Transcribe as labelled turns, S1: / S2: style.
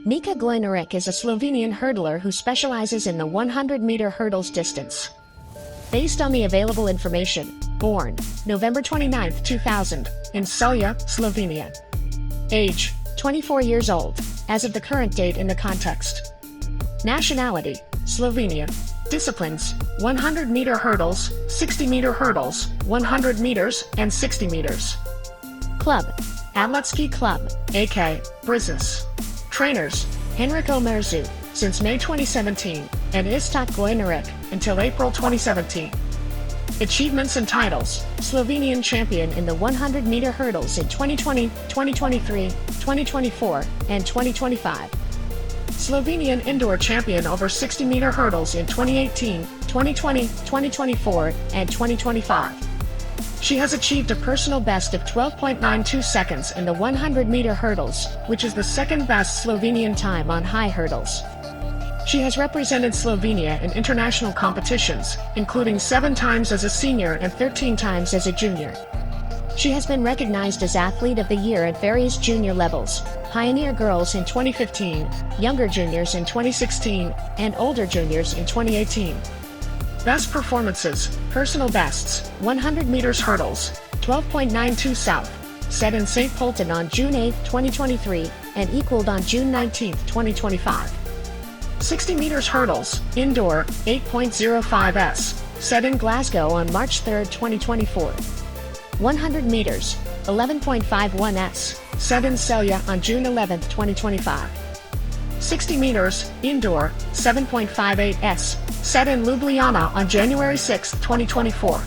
S1: Nika Glojnarič is a Slovenian hurdler who specializes in the 100-meter hurdles distance. Based on the available information, born November 29, 2000, in Celje, Slovenia. Age, 24 years old, as of the current date in the context. Nationality, Slovenia. Disciplines, 100-meter hurdles, 60-meter hurdles, 100 meters, and 60 meters. Club, Atletski Club, AK, Brežice. Trainers, Henrik Omerzu, since May 2017, and Iztok Glojnarič, until April 2017. Achievements and titles: Slovenian champion in the 100-meter hurdles in 2020, 2023, 2024, and 2025. Slovenian indoor champion over 60-meter hurdles in 2018, 2020, 2024, and 2025. She has achieved a personal best of 12.92 seconds in the 100-meter hurdles, which is the second best Slovenian time on high hurdles. She has represented Slovenia in international competitions, including 7 times as a senior and 13 times as a junior. She has been recognized as Athlete of the Year at various junior levels: Pioneer Girls in 2015, Younger Juniors in 2016, and Older Juniors in 2018. Best performances: personal bests, 100 meters hurdles, 12.92 south, set in St. Polten on June 8, 2023, and equaled on June 19, 2025. 60 meters hurdles, indoor, 8.05 s, set in Glasgow on March 3, 2024. 100 meters, 11.51 s, set in Celje on June 11, 2025. 60 meters, indoor, 7.58 s, set in Ljubljana on January 6, 2024.